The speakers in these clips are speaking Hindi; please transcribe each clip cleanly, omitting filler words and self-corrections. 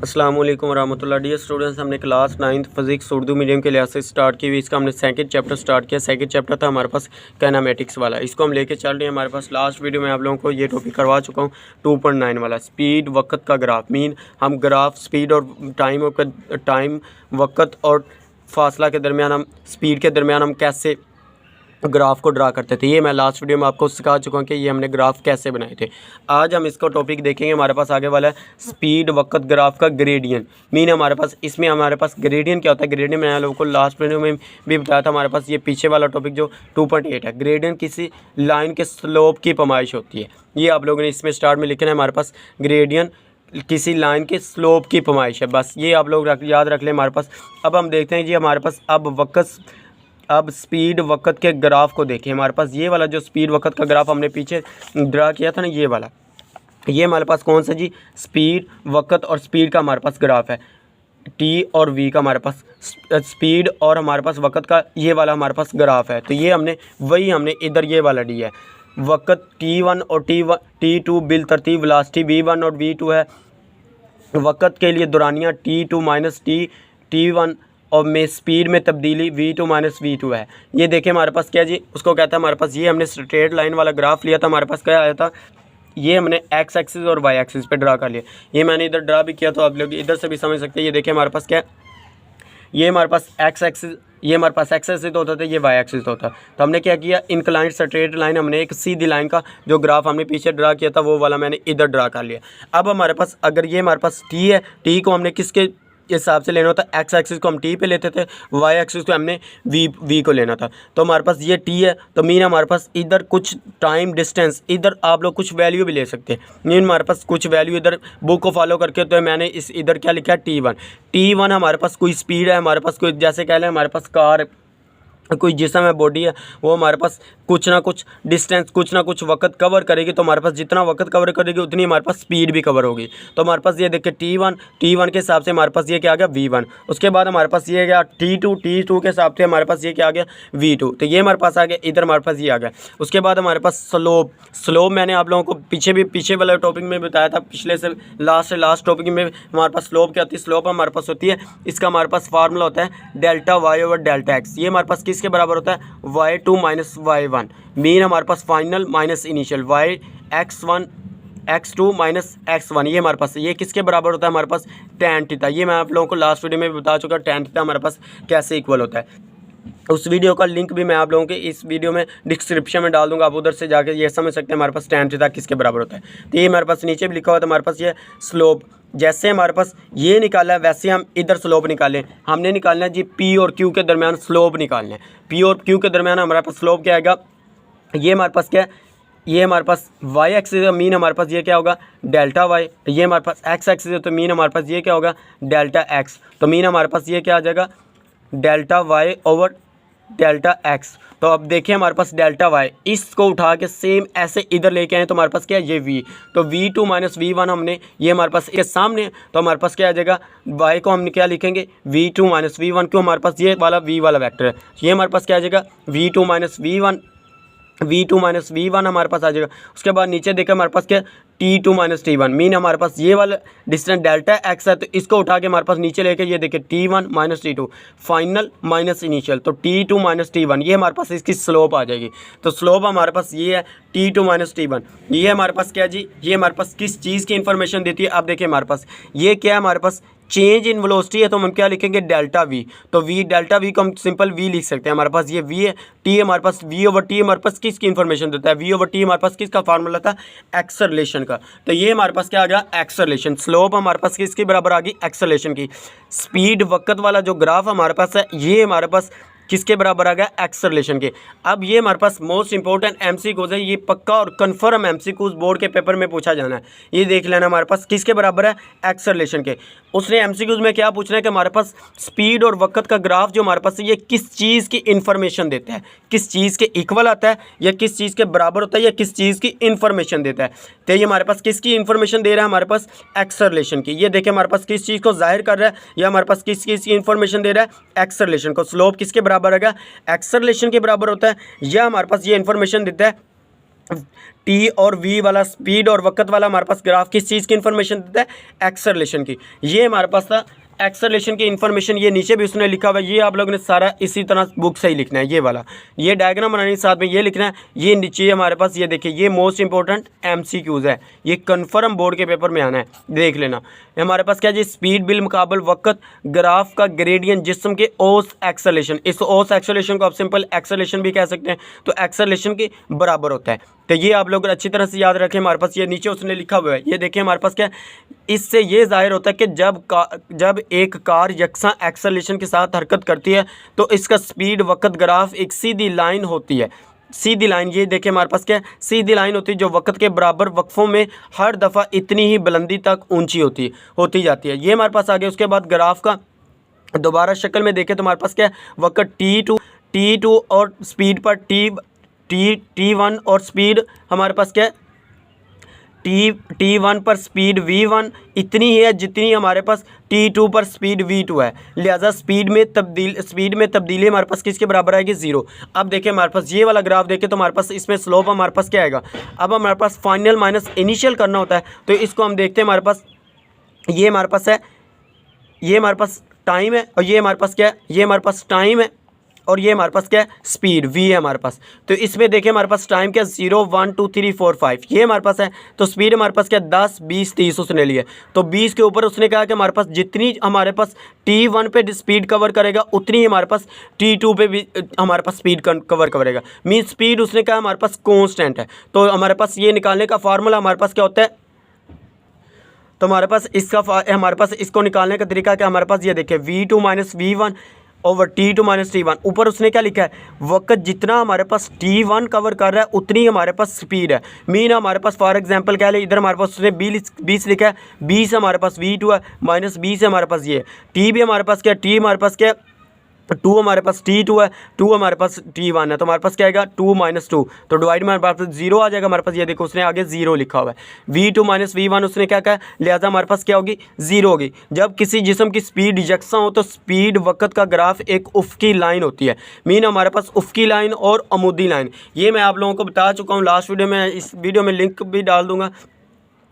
अस्सलाम वालेकुम रहमतुल्लाह। डियर स्टूडेंट्स, हमने class 9th physics Urdu medium के लिहाज से स्टार्ट की हुई। इसका हमने सेकंड चैप्टर स्टार्ट किया। सेकंड चैप्टर था हमारे पास काइनेमेटिक्स वाला। इसको हम लेके चल रहे हैं। हमारे पास लास्ट वीडियो में आप लोगों को ये टॉपिक करवा चुका हूँ 2.9 वाला स्पीड वक़्त का ग्राफ। मीन हम ग्राफ स्पीड और टाइम वक़्त और फासला के दरमियान हम स्पीड के दरमियान हम कैसे ग्राफ को ड्रा करते थे। ये मैं लास्ट वीडियो में आपको सिखा चुका हूँ कि ये हमने ग्राफ कैसे बनाए थे। आज हम इसको टॉपिक देखेंगे। हमारे पास आगे वाला है स्पीड वक़्त ग्राफ का ग्रेडियंट। मीन हमारे पास इसमें हमारे पास ग्रेडियंट क्या होता है। ग्रेडियंट मैंने लोगों को लास्ट वीडियो में भी बताया था। हमारे पास ये पीछे वाला टॉपिक जो 2.8 है, ग्रेडियंट किसी लाइन के स्लोप की पैमाइश होती है। ये आप लोगों ने इसमें स्टार्ट में लिखना है। हमारे पास ग्रेडियंट किसी लाइन के स्लोप की पैमाइश है, बस ये आप लोग याद रख लें हमारे पास। अब हम देखते हैं जी हमारे पास अब स्पीड वक़्त के ग्राफ को देखें। हमारे पास ये वाला जो स्पीड वक़्त का ग्राफ हमने पीछे ड्रा किया था ना, ये वाला, ये हमारे पास कौन सा जी स्पीड वक़्त और स्पीड का हमारे पास ग्राफ है। टी और वी का हमारे पास स्पीड और हमारे पास वक़्त का ये वाला हमारे पास ग्राफ है। तो ये हमने इधर ये वाला डी है। वक़्त T1 और T2 बिल तरतीब वेलोसिटी V1 और V2 है। वक़्त के लिए दौरानियाँ T2 माइनस T1 और में स्पीड में तब्दीली V2 माइनस V2 है। ये देखें हमारे पास क्या जी, उसको कहता है हमारे पास, ये हमने स्ट्रेट लाइन वाला ग्राफ लिया था। हमारे पास क्या आया था, ये हमने एक्स एक्सिस और वाई एक्सिस पे ड्रा कर लिया। ये मैंने इधर ड्रा भी किया, तो आप लोग इधर से भी समझ सकते हैं। ये देखिए हमारे पास क्या है, ये हमारे पास एक्स एक्सिस, ये हमारे पास एक्स एक्सिस होता था, ये वाई एक्सिस होता। तो हमने क्या किया, इंक्लाइंड स्ट्रेट लाइन, हमने एक सीधी लाइन का जो ग्राफ हमने पीछे ड्रा किया था वो वाला मैंने इधर ड्रा कर लिया। अब हमारे पास अगर ये हमारे पास टी है, टी को हमने किसके हिसाब से लेना होता है, एक्स एक्सिस को हम टी पे लेते थे, वाई एक्सिस को हमने वी को लेना था। तो हमारे पास ये टी है, तो मीन हमारे पास इधर कुछ टाइम डिस्टेंस, इधर आप लोग कुछ वैल्यू भी ले सकते हैं। मीन हमारे पास कुछ वैल्यू इधर बुक को फॉलो करके, तो मैंने इस इधर क्या लिखा है T1 हमारे पास कोई स्पीड है, हमारे पास कोई, जैसे कह लें हमारे पास कार कोई जिसम है, बॉडी है, वो हमारे पास कुछ ना कुछ डिस्टेंस, कुछ ना कुछ वक़्त कवर करेगी। तो हमारे पास जितना वक़्त कवर करेगी उतनी हमारे पास स्पीड भी कवर होगी। तो हमारे पास ये देखिए T1 के हिसाब से हमारे पास ये क्या आ गया V1। उसके बाद हमारे पास ये गया T2 के हिसाब से हमारे पास ये क्या आ गया V2। तो ये हमारे पास आ गया, इधर हमारे पास ये आ गया। उसके बाद हमारे पास स्लोप मैंने आप लोगों को पीछे वाले टॉपिक में बताया था, पिछले से लास्ट टॉपिक में हमारे पास स्लोप क्या होती है। स्लोप हमारे पास होती है, इसका हमारे पास फार्मूला होता है delta Y over delta X. ये हमारे पास किसके बराबर होता है, y2 माइनस y1। मीन हमारे पास final minus initial, y x1 x2 minus x1। ये हमारे पास, ये किसके बराबर होता है, हमारे पास tan थीटा। ये मैं आप लोगों को लास्ट वीडियो में भी बता चुका, tan थीटा हमारे पास कैसे इक्वल होता है। उस वीडियो का लिंक भी मैं आप लोगों के इस वीडियो में डिस्क्रिप्शन में डाल दूंगा, आप उधर से जाकर ये समझ सकते हैं हमारे पास tan थीटा किसके बराबर होता है। तो ये हमारे पास नीचे भी लिखा हुआ था, हमारे पास ये स्लोप, जैसे हमारे पास ये निकाला है वैसे हम इधर स्लोप निकालें। हमने निकालना है जी P और Q के दरमियान स्लोप निकालना है। P और Q के दरमियान हमारे पास स्लोप क्या आएगा, ये हमारे पास क्या है, ये हमारे पास वाई एक्सिस है, मीन हमारे पास ये क्या होगा डेल्टा वाई। ये हमारे पास एक्स एक्सिस है, तो मीन हमारे पास ये क्या होगा डेल्टा एक्स। तो मीन हमारे पास ये क्या आ जाएगा delta Y over delta X. तो अब देखिए हमारे पास डेल्टा वाई, इसको उठा के सेम ऐसे इधर लेके आए, तो हमारे पास क्या है ये V। तो V2 माइनस V1 हमने, ये हमारे पास इसके सामने, तो हमारे पास क्या आ जाएगा y को हम क्या लिखेंगे V2 माइनस V1, क्यों हमारे पास ये वाला V वाला वेक्टर है। ये हमारे पास क्या आ जाएगा V2 माइनस V1 हमारे पास आ जाएगा। उसके बाद नीचे देखिए हमारे पास क्या T2 माइनस T1। मीन हमारे पास ये वाला डिस्टेंस डेल्टा एक्स है, तो इसको उठा के हमारे पास नीचे लेके ये देखिए T1 minus T2 final minus initial, तो T2 माइनस T1। ये हमारे पास इसकी स्लोप आ जाएगी। तो स्लोप हमारे पास ये है T2 माइनस T1। ये हमारे पास क्या जी, ये हमारे पास किस चीज़ की इन्फॉर्मेशन देती है। आप देखिए हमारे पास ये क्या है, हमारे पास चेंज इन वेलोसिटी है, तो हम क्या लिखेंगे डेल्टा V। तो डेल्टा V को हम सिंपल V लिख सकते हैं। हमारे पास ये V है, T हमारे पास V ओवर T हमारे पास किसकी इन्फॉर्मेशन देता है, V ओवर T हमारे पास किसका फार्मूला था एक्सेलरेशन का। तो ये हमारे पास क्या आ गया एक्सेलरेशन। स्लोप हमारे पास किसके बराबर आ गई एक्सेलरेशन की। स्पीड वक़्त वाला जो ग्राफ हमारे पास है, ये हमारे पास किसके बराबर आ गया एक्सेलरेशन के। अब ये हमारे पास मोस्ट इंपॉर्टेंट एमसीक्यूज है, ये पक्का और कन्फर्म एमसीक्यूज बोर्ड के पेपर में पूछा जाना है। ये देख लेना हमारे पास किसके बराबर है एक्सेलरेशन के। उसने एमसीक्यूज में क्या पूछना है कि हमारे पास स्पीड और वक़्त का ग्राफ जो हमारे पास है ये किस चीज़ की इन्फॉर्मेशन देता है, किस चीज़ के इक्वल आता है या किस चीज़ के बराबर होता है या किस चीज़ की इन्फॉर्मेशन देता है। तो ये हमारे पास किसकी इन्फॉर्मेशन दे रहा है, हमारे पास एक्सेलरेशन की। ये देखिए हमारे पास किस चीज़ को जाहिर कर रहा है या हमारे पास किस चीज़ की इन्फॉर्मेशन दे रहा है एक्सेलरेशन को। स्लोप किसके बराबर आएगा एक्सेलरेशन के बराबर होता है, या हमारे पास ये इन्फॉर्मेशन देता है टी और वी वाला स्पीड और वक्त वाला हमारे पास ग्राफ किस चीज़ की इन्फॉर्मेशन देता है, एक्सेलरेशन की। ये हमारे पास था एक्सेलरेशन की इन्फॉर्मेशन। ये नीचे भी उसने लिखा हुआ है, ये आप लोगों ने सारा इसी तरह बुक से ही लिखना है। ये वाला ये डायग्राम बनाने के साथ में ये लिखना है। ये नीचे हमारे पास ये देखिए, ये मोस्ट इंपॉर्टेंट MCQs है, ये कन्फर्म बोर्ड के पेपर में आना है, देख लेना। हमारे पास क्या है जी, स्पीड बिल मुकाबल वक्त ग्राफ का ग्रेडियंट जिस्म के औस एक्सेलरेशन, इस औस एक्सेलरेशन को आप सिंपल एक्सेलरेशन भी कह सकते हैं, तो एक्सेलरेशन के बराबर होता है। तो ये आप लोग अच्छी तरह से याद रखें। हमारे पास ये नीचे उसने लिखा हुआ है, ये देखिए हमारे पास क्या है, इससे ये जाहिर होता है कि जब एक कार यकसा एक्सेलरेशन के साथ हरकत करती है तो इसका स्पीड वक्त ग्राफ एक सीधी लाइन होती है। सीधी लाइन, ये देखिए हमारे पास क्या है, सीधी लाइन होती है जो वक्त के बराबर वक्फों में हर दफ़ा इतनी ही बुलंदी तक ऊंची होती जाती है। ये हमारे पास आ गया। उसके बाद ग्राफ का दोबारा शक्ल में देखें तो हमारे पास क्या है, वक्त T2 और स्पीड पर T1 और स्पीड हमारे पास क्या है, T1 पर स्पीड V1 इतनी ही है जितनी हमारे पास T2 पर स्पीड V2 है। लिहाजा स्पीड में तब्दीली हमारे पास किसके बराबर आएगी, 0। अब देखिए हमारे पास ये वाला ग्राफ देखें तो हमारे पास इसमें स्लोप हमारे पास क्या आएगा। अब हमारे पास फाइनल माइनस इनिशियल करना होता है, तो इसको हम देखते हैं। हमारे पास ये हमारे पास है, ये हमारे पास टाइम है, और ये हमारे पास क्या है, ये हमारे पास टाइम है, और ये हमारे पास क्या है, स्पीड v है हमारे पास। तो इसमें देखिए हमारे पास टाइम क्या, 0 1 2 3 4 5 ये हमारे पास है। तो स्पीड हमारे पास क्या, 10 20 30 उसने लिए। तो 20 के ऊपर उसने कहा कि हमारे पास जितनी हमारे पास T1 पे स्पीड कवर करेगा उतनी ही हमारे पास T2 पे भी हमारे पास स्पीड कवर करेगा। मीन स्पीड उसने कहा हमारे पास कॉन्स्टेंट है। तो हमारे पास ये निकालने का फार्मूला हमारे पास क्या होता है, तो हमारे पास इसको निकालने का तरीका क्या, हमारे पास ये देखिए V2 minus V1 over T2 minus T1। ऊपर उसने क्या लिखा है, वक्त जितना हमारे पास T1 कवर कर रहा है उतनी हमारे पास स्पीड है। मीन हमारे पास फॉर एग्जांपल क्या है, इधर हमारे पास उसने 20 लिखा है, 20 हमारे पास V2 है, माइनस 20 है हमारे पास ये T भी हमारे पास क्या, T हमारे पास क्या 2 हमारे पास T2 है, 2 हमारे पास T1 है। तो हमारे पास क्या आएगा, 2 माइनस 2, तो डिवाइड में हमारे पास 0 आ जाएगा हमारे पास। ये देखो उसने आगे 0 लिखा हुआ है। V2 माइनस V1 उसने क्या कहा, लिहाजा हमारे पास क्या होगी, 0 होगी। जब किसी जिस्म की स्पीड यकसा हो तो स्पीड वक्त का ग्राफ एक उफ़क़ी लाइन होती है। मीन हमारे पास उफ़क़ी लाइन और अमूदी लाइन, ये मैं आप लोगों को बता चुका हूँ लास्ट वीडियो में। इस वीडियो में लिंक भी डाल दूँगा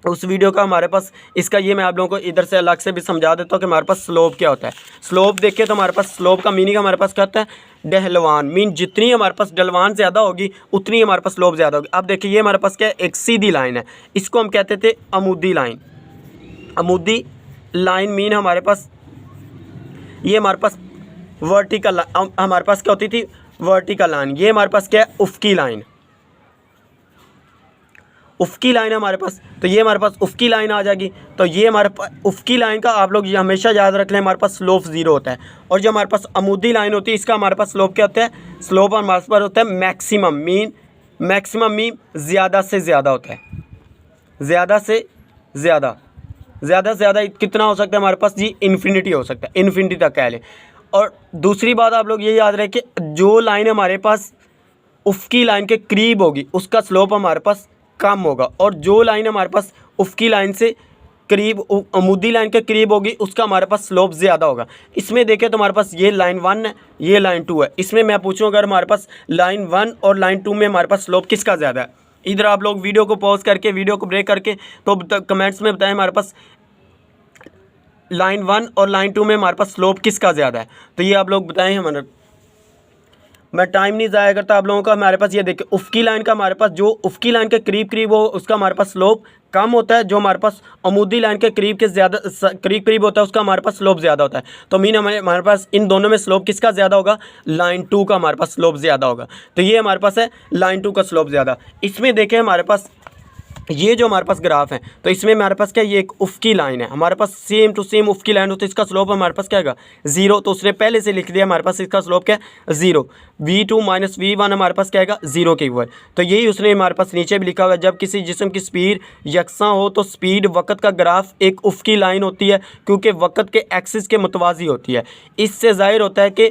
उस वीडियो का हमारे पास। इसका ये मैं आप लोगों को इधर से अलग से भी समझा देता हूँ कि हमारे पास स्लोप क्या होता है। स्लोप देखिए तो हमारे पास स्लोप का मीनिंग हमारे पास क्या होता है, ढलवान। मीन जितनी हमारे पास ढलवान ज़्यादा होगी उतनी हमारे पास स्लोप ज़्यादा होगी। अब देखिए ये हमारे पास क्या है, एक सीधी लाइन है, इसको हम कहते थे अमूदी लाइन। अमूदी लाइन मीन हमारे पास ये हमारे पास वर्टिकल, हमारे पास क्या होती थी, वर्टिकल लाइन। ये हमारे पास क्या है, उफ़क़ी लाइन। उफ़क़ी लाइन है हमारे पास, तो ये हमारे पास उफ़क़ी लाइन आ जाएगी। तो ये हमारे पास उफ़क़ी लाइन का आप लोग ये हमेशा याद रख लें, हमारे पास स्लोप 0 होता है। और जो हमारे पास अमूदी लाइन होती है इसका हमारे पास स्लोप क्या होता है, स्लोप हमारे पास होता है मैक्सिमम। मैक्सिमम मीन ज़्यादा से ज़्यादा होता है, ज़्यादा से ज़्यादा कितना हो सकता है हमारे पास जी, इन्फिनिटी हो सकता है, इन्फिनिटी तक कह लें। और दूसरी बात आप लोग ये याद रखें कि जो लाइन हमारे पास उफ़क़ी लाइन के करीब होगी उसका स्लोप हमारे पास कम होगा, और जो लाइन हमारे पास उफ़क़ी लाइन से करीब, अमूदी लाइन के करीब होगी उसका हमारे पास स्लोप ज़्यादा होगा। इसमें देखें तो हमारे पास ये लाइन 1 है, ये लाइन 2 है। इसमें मैं पूछूं अगर हमारे पास लाइन 1 और लाइन 2 में हमारे पास स्लोप किसका ज़्यादा है, इधर आप लोग वीडियो को पॉज करके, वीडियो को ब्रेक करके तो कमेंट्स में बताएं हमारे पास लाइन 1 और लाइन 2 में हमारे पास स्लोप किसका ज़्यादा है। तो ये आप लोग बताएं हमारे, मैं टाइम नहीं ज़ाया करता आप लोगों का। हमारे पास ये देखिए उफ़क़ी लाइन का हमारे पास जो उफ़क़ी लाइन के करीब हो उसका हमारे पास स्लोप कम होता है, जो हमारे पास अमूदी लाइन के करीब के ज़्यादा करीब होता है उसका हमारे पास स्लोप ज़्यादा होता है। तो मीन हमारे पास इन दोनों में स्लोप किसका ज़्यादा होगा, लाइन 2 का हमारे पास स्लोप ज़्यादा होगा। तो ये हमारे पास है लाइन 2 का स्लोप ज़्यादा। इसमें देखें हमारे पास ये जो हमारे पास ग्राफ है तो इसमें हमारे पास क्या, ये एक उफ़क़ी लाइन है, हमारे पास सेम टू सेम उफ़क़ी लाइन हो तो इसका स्लोप हमारे पास क्या होगा, 0। तो उसने पहले से लिख दिया हमारे पास इसका स्लोप क्या है, 0। V2 माइनस V1 हमारे पास क्या आएगा, 0 के इक्वल। तो यही उसने हमारे पास नीचे भी लिखा हुआ है, जब किसी जिस्म की स्पीड यकसा हो तो स्पीड वक्त का ग्राफ एक उफ़क़ी लाइन होती है क्योंकि वक्त के एक्सिस के मुतवाज़ी होती है। इससे ज़ाहिर होता है कि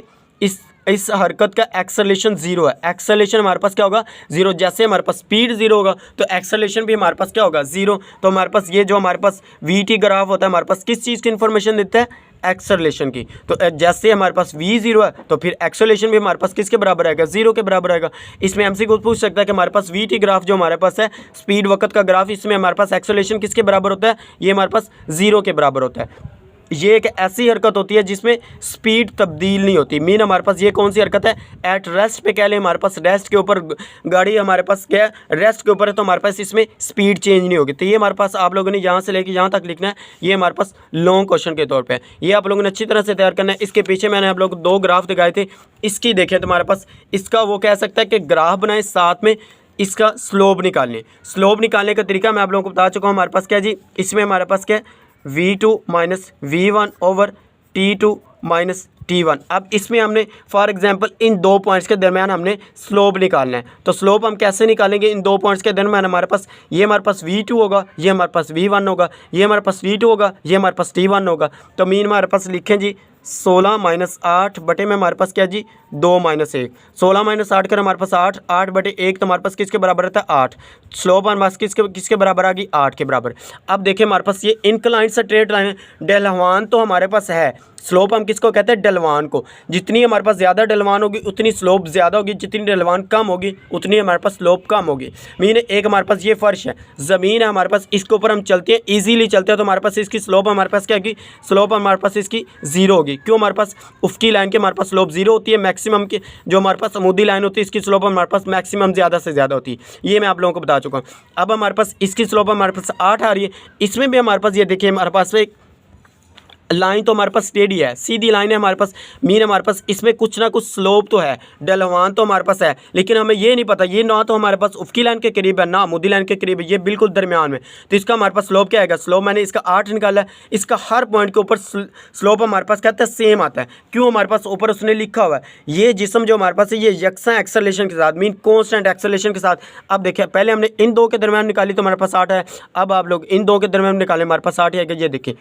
इस हरकत का एक्सेलरेशन 0 है। एक्सेलरेशन हमारे पास क्या होगा, 0। जैसे हमारे पास स्पीड 0 होगा तो एक्सेलरेशन भी हमारे पास क्या होगा, 0। तो हमारे पास ये जो हमारे पास VT ग्राफ होता है हमारे पास किस चीज़ की इन्फॉर्मेशन देता है, एक्सेलरेशन की। तो जैसे हमारे पास v 0 है तो फिर एक्सेलरेशन भी हमारे पास किसके बराबर आएगा, 0 के बराबर आएगा। इसमें एमसीक्यू पूछ सकता है कि हमारे पास vt ग्राफ जो हमारे पास है स्पीड वक्त का ग्राफ, इसमें हमारे पास एक्सेलरेशन किसके बराबर होता है, ये हमारे पास 0 के बराबर होता है। ये एक ऐसी हरकत होती है जिसमें स्पीड तब्दील नहीं होती। मीन हमारे पास ये कौन सी हरकत है, एट रेस्ट पे कह लें, हमारे पास रेस्ट के ऊपर गाड़ी हमारे पास क्या है, रेस्ट के ऊपर है, तो हमारे पास इसमें स्पीड चेंज नहीं होगी। तो ये हमारे पास आप लोगों ने यहाँ से लेकर यहाँ तक लिखना है, ये हमारे पास लॉन्ग क्वेश्चन के तौर पे ये आप लोगों ने अच्छी तरह से तैयार करना है। इसके पीछे मैंने आप लोग को 2 ग्राफ दिखाए थे, इसकी देखें तो हमारे पास इसका वो कह सकता है कि ग्राफ बनाए, साथ में इसका स्लोप निकालने का तरीका मैं आप लोगों को बता चुका हूँ। हमारे पास क्या जी, इसमें हमारे पास क्या है v2 minus v1 over t2 minus t1। अब इसमें हमने फॉर एग्जांपल इन 2 पॉइंट्स के दरमियान हमने स्लोप निकालना है। तो स्लोप हम कैसे निकालेंगे, इन 2 पॉइंट्स के दरमियान हमारे पास v2 होगा, ये हमारे पास v1 होगा, ये हमारे पास v2 होगा, ये हमारे पास t1 होगा। तो मीन हमारे पास लिखें जी 16 माइनस 8 बटे में हमारे पास क्या जी 2 माइनस 1। 16 माइनस 8 कर हमारे पास 8, 8 बटे 1 तो हमारे पास किसके बराबर रहता है 8। स्लोप हमारे पास किसके बराबर आ गई 8 के बराबर। अब देखिए हमारे पास ये इंक्लाइन स्ट्रेट लाइन है, ढलवान तो हमारे पास है, स्लोप हम किसको कहते हैं ढलवान को। जितनी हमारे पास ज़्यादा ढलवान होगी उतनी स्लोप ज़्यादा होगी, जितनी ढलवान कम होगी उतनी हमारे पास स्लोप कम होगी। मीन एक हमारे पास ये फर्श है, ज़मीन है हमारे पास, इसके ऊपर हम चलते हैं, इजीली चलते हैं, तो हमारे पास इसकी स्लोप हमारे पास क्या होगी, स्लोप हमारे पास इसकी 0 होगी। क्यों, हमारे पास उफकी लाइन के हमारे पास स्लोप 0 होती है, मैक्सिमम की जो हमारे पास अमूदी लाइन होती है इसकी स्लोप हमारे पास मैक्सिमम ज़्यादा से ज़्यादा होती है। ये मैं आप लोगों को बता चुका हूँ। अब हमारे पास इसकी स्लोप हमारे पास 8 आ रही है, इसमें भी हमारे पास ये देखिए हमारे पास एक लाइन तो हमारे पास स्टेडी है, सीधी लाइन है हमारे पास। मीन हमारे पास इसमें कुछ ना कुछ स्लोप तो है, ढलवान तो हमारे पास है, लेकिन हमें ये नहीं पता, ये ना तो हमारे पास उफकी लाइन के करीब है ना अमूदी लाइन के करीब है, ये बिल्कुल दरमियान में। तो इसका हमारे पास स्लोप क्या आएगा, स्लोप मैंने इसका 8 निकाला है, इसका हर पॉइंट के ऊपर स्लोप हमारे पास कहते हैं सेम आता है। क्यों, हमारे पास ऊपर उसने लिखा हुआ है ये जिस्म जो हमारे पास है ये यकसा एक्सेलरेशन के साथ, मीन कॉन्स्टेंट एक्सेलरेशन के साथ। अब देखिए पहले हमने इन 2 के दरमियान निकाली तो हमारे पास 8 है, अब आप लोग इन 2 के दरमियान निकालें हमारे पास 8 आएगा। ये देखिए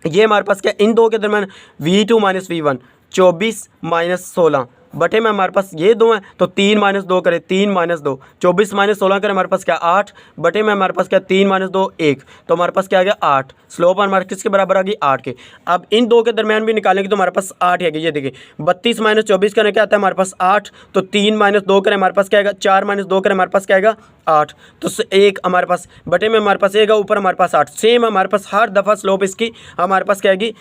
ये हमारे पास क्या इन 2 के दरमियान v2 माइनस v1 24 माइनस 16 बटे में हमारे पास ये 2 हैं, तो 3 माइनस 2 करें 3 माइनस 2, 24 माइनस 16 करें हमारे पास क्या 8 बटे में हमारे पास क्या 3 माइनस 2 1, तो हमारे पास क्या आ गया 8। स्लोप हमारे किसके बराबर आ गई 8 के। अब इन 2 के दरमियान भी निकालेंगे तो हमारे पास 8 है। ये देखिए 32 माइनस 24 करें क्या आता है हमारे पास 8, तो 3 माइनस 2 करें हमारे पास क्या आएगा 4 माइनस 2 करें हमारे पास क्या आएगा 8, तो 1 हमारे पास बटे में हमारे पास 1 ऊपर हमारे पास 8। सेम हमारे पास हर दफ़ा स्लोप इसकी हमारे पास क्या आएगी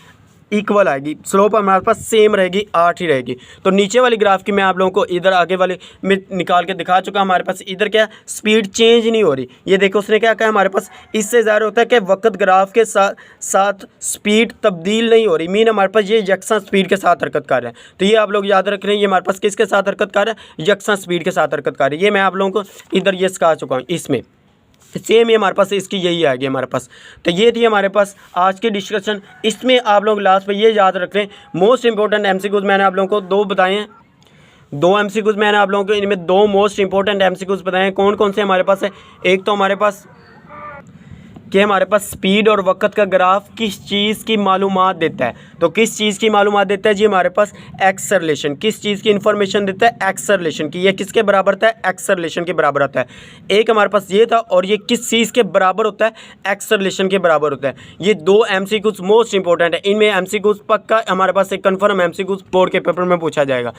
इक्वल आएगी, स्लोप हमारे पास सेम रहेगी 8 ही रहेगी। तो नीचे वाली ग्राफ की मैं आप लोगों को इधर आगे वाले में निकाल के दिखा चुका। हमारे पास इधर क्या स्पीड चेंज नहीं हो रही, ये देखो उसने क्या कहा हमारे पास इससे ज़ाहिर होता है कि वक्त ग्राफ के साथ स्पीड तब्दील नहीं हो रही, मीन हमारे पास ये यकसा स्पीड के साथ हरकत कर रहा है। तो ये आप लोग याद रख रहे हैं, ये हमारे पास किसके साथ हरकत कर रहा है, यकसा स्पीड के साथ हरकत कर रही है। ये मैं आप लोगों को इधर ये सिखा चुका हूँ। इसमें सेम ही हमारे पास इसकी यही आ गई हमारे पास। तो ये थी हमारे पास आज की डिस्कशन। इसमें आप लोग लास्ट पे ये याद रख लें, मोस्ट इंपॉर्टेंट एमसीक्यूज मैंने आप लोगों को 2 बताए हैं, 2 एमसीक्यूज मैंने आप लोगों को इनमें 2 मोस्ट इंपॉर्टेंट एमसीक्यूज बताए हैं। कौन कौन से हमारे पास है, एक तो हमारे पास कि हमारे पास स्पीड और वक्त का ग्राफ किस चीज़ की मालूमात देता है। तो किस चीज़ की मालूमात देता है जी, हमारे पास एक्सेलरेशन। किस चीज़ की इन्फॉर्मेशन देता है, एक्सेलरेशन की। ये किसके बराबर होता है, एक्सेलरेशन के बराबर होता है। एक हमारे पास ये था, और ये किस चीज़ के बराबर होता है, एक्सेलरेशन के बराबर होता है। ये 2 एमसीक्यूज मोस्ट इंपॉर्टेंट है। इनमें एमसीक्यूज पक्का हमारे पास एक कन्फर्म एमसीक्यूज बोर्ड के पेपर में पूछा जाएगा।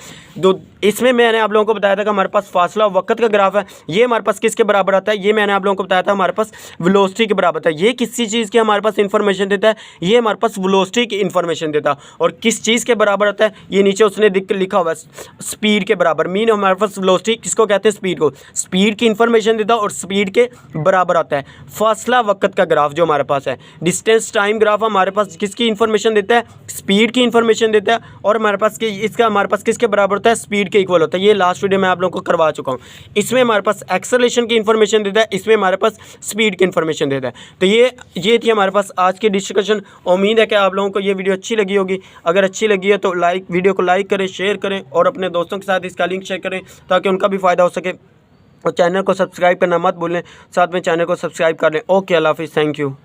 इसमें मैंने आप लोगों को बताया था कि हमारे पास फासला वक्त का ग्राफ है, ये हमारे पास किसके बराबर आता है, ये मैंने आप लोगों को बताया था हमारे पास वेलोसिटी के बराबर था। ये किसी चीज़ की हमारे पास इन्फॉर्मेशन देता है, ये हमारे पास वेलोसिटी की इन्फॉर्मेशन देता है। और किस चीज़ के बराबर होता है, ये नीचे उसने लिखा हुआ है स्पीड के बराबर। मीन हमारे पास वेलोसिटी किसको कहते हैं, स्पीड को। स्पीड की इन्फॉर्मेशन देता है और स्पीड के बराबर आता है। फासला वक्त का ग्राफ जो हमारे पास है, डिस्टेंस टाइम ग्राफ हमारे पास किसकी इन्फॉर्मेशन देता है, स्पीड की इन्फॉर्मेशन देता है। और हमारे पास इसका हमारे पास किसके बराबर होता है, स्पीड के इक्वल होता है। ये लास्ट वीडियो में आप लोगों को करवा चुका हूँ। इसमें हमारे पास एक्सेलरेशन की इन्फॉर्मेशन देता है, इसमें हमारे पास स्पीड की इन्फॉर्मेशन देता है। तो ये थी हमारे पास आज की डिस्कशन। उम्मीद है कि आप लोगों को ये वीडियो अच्छी लगी होगी। अगर अच्छी लगी है तो वीडियो को लाइक करें, शेयर करें और अपने दोस्तों के साथ इसका लिंक शेयर करें ताकि उनका भी फ़ायदा हो सके। और चैनल को सब्सक्राइब करना मत भूलें, साथ में चैनल को सब्सक्राइब कर लें। ओके, अल्लाह हाफिज़, थैंक यू।